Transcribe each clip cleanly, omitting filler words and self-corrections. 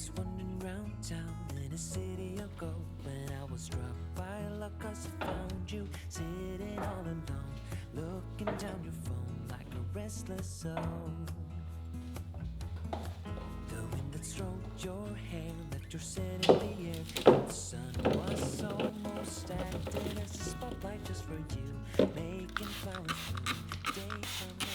was wandering round town in a city of gold when I was struck by luck 'cause I found you sitting all alone, looking down your phone like a restless soul. The wind that stroked your hair left your scent in the air, and the sun was almost acting as a spotlight just for you, making flowers bloom day from day.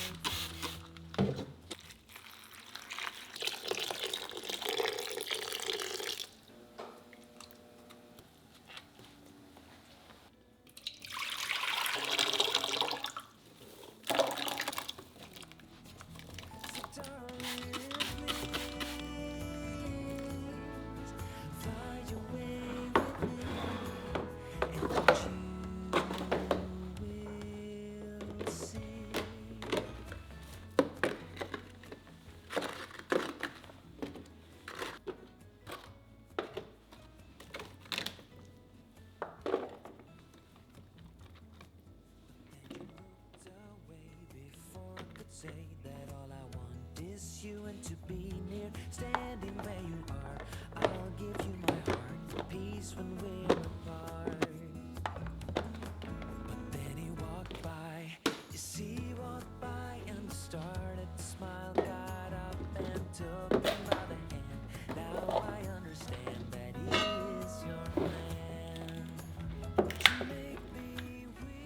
Say that all I want is you and to be near, standing where you are. I'll give you my heart, peace when we're apart. But then he walked by, you see, he walked by and started to smile, got up and took him by the hand. Now I understand that he is your man. To make me weak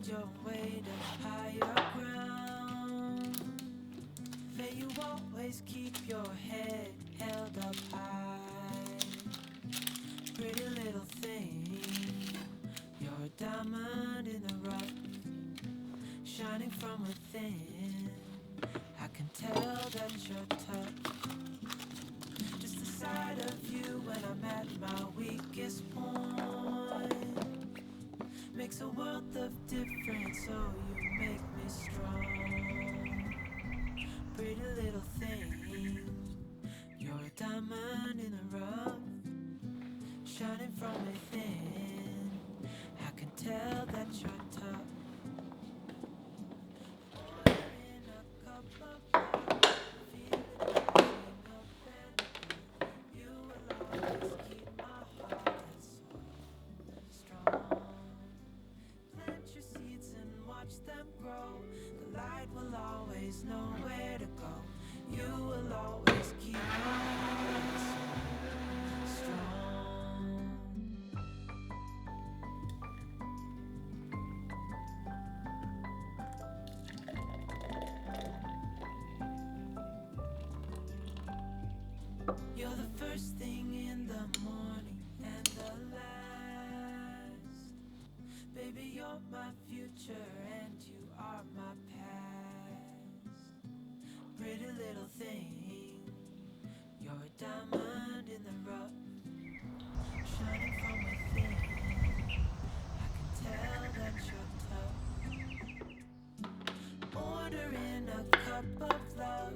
your weight of higher ground. May you always keep your head held up high. Pretty little thing, you're a diamond in the rough, shining from within. I can tell that you're tough. Just the sight of you when I'm at my weakest point makes a world of difference, so you make me strong. Pretty little thing, you're a diamond in the rough, shining from within. I can tell that you're tough. In a cup of love, feel it rising up and you will always keep my heart and soul strong. Plant your seeds and watch them grow. The light will always know where to go. You will always keep my heart and soul strong. You're the first thing in the morning and the last. Baby, you're my future and you are my past. Pretty little thing, you're a diamond in the rough, shining from within. I can tell that you're tough. Order in a cup of love,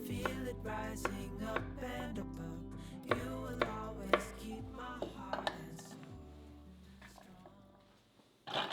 feel it rising up and above. You will always keep my heart and soul strong.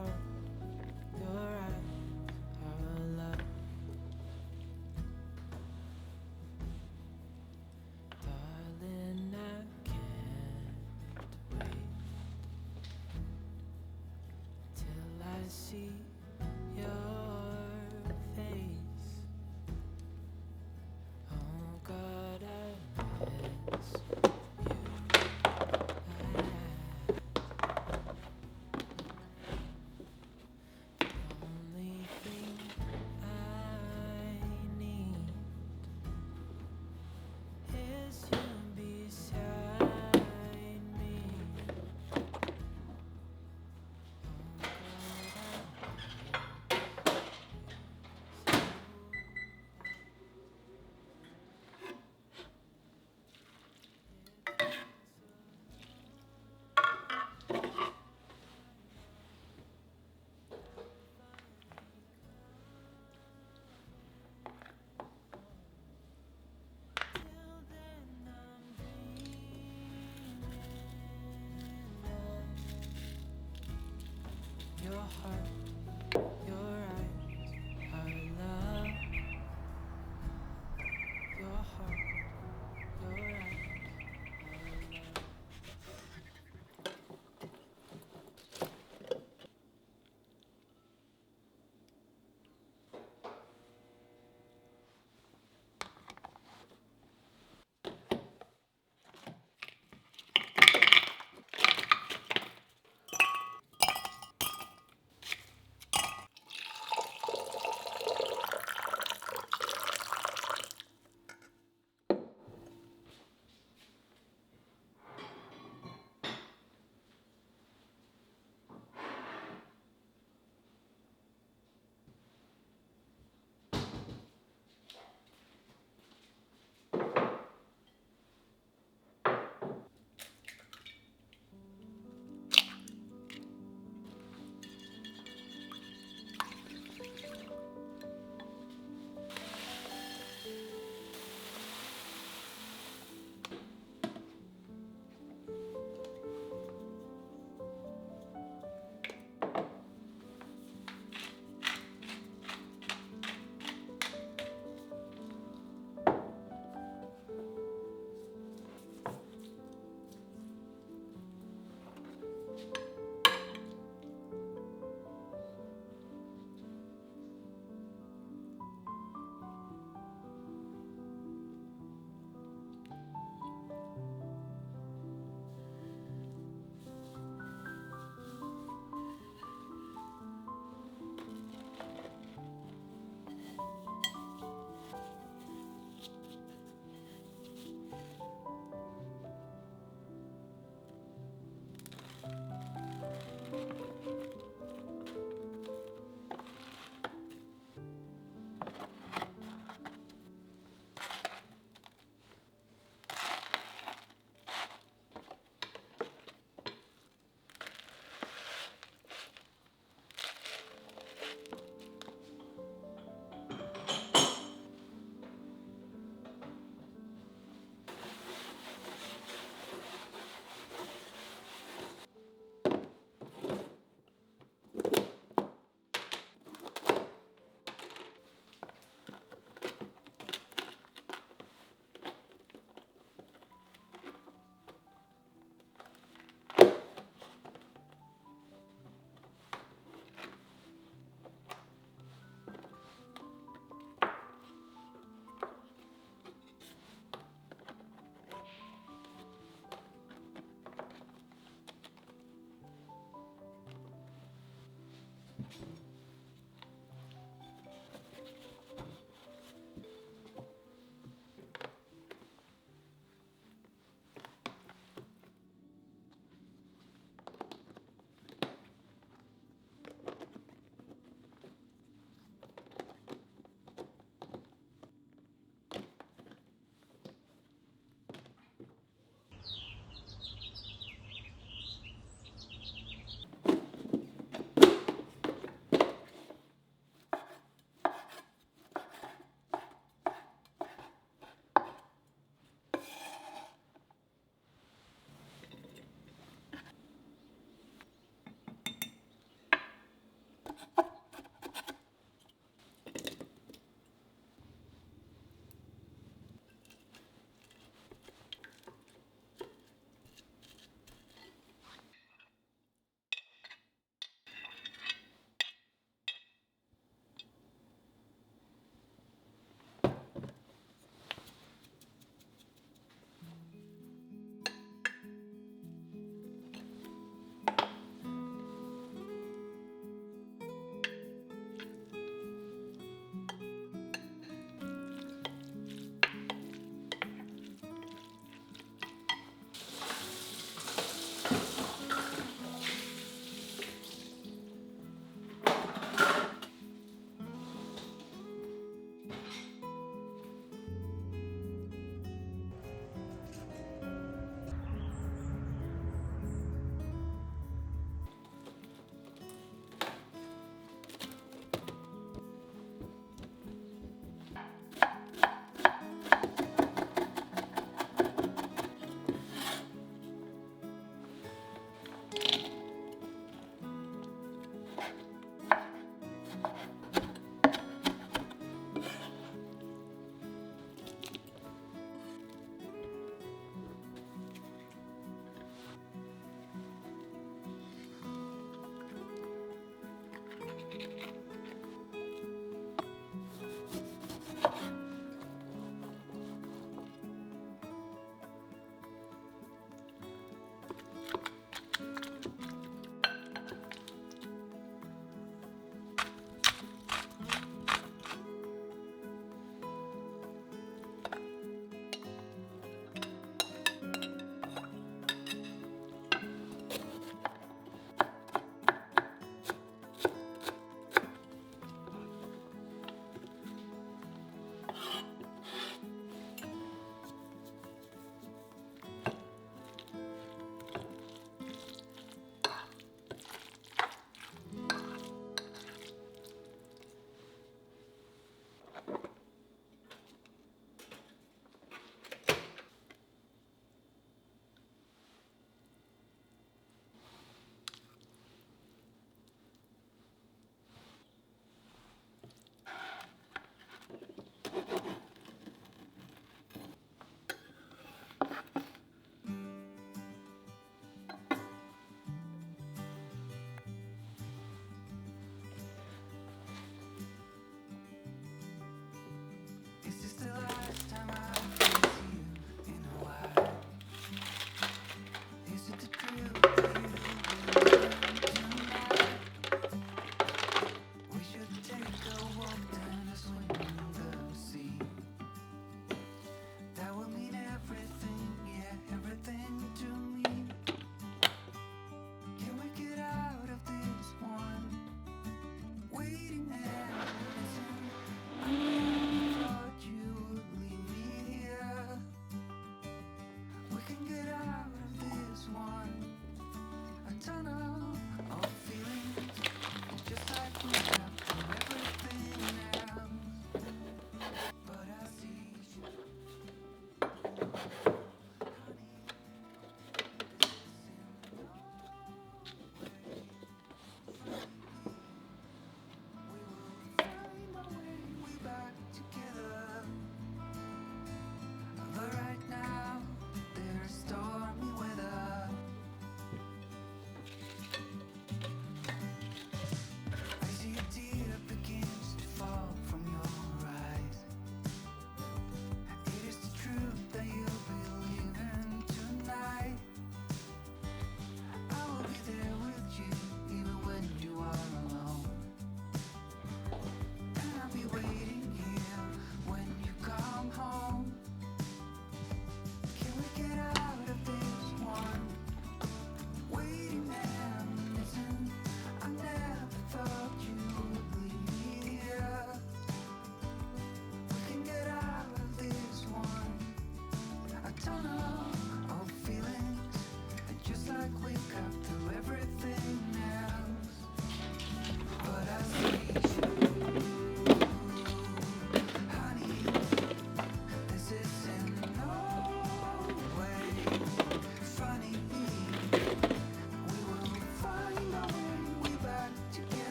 heart, your eyes, our love. Darling, I can't wait till I see your face. Oh God, I miss you. Only thing I need is you beside me. Till then I'm dreaming of your heart, your eyes, our love. Your heart, your eyes, our love.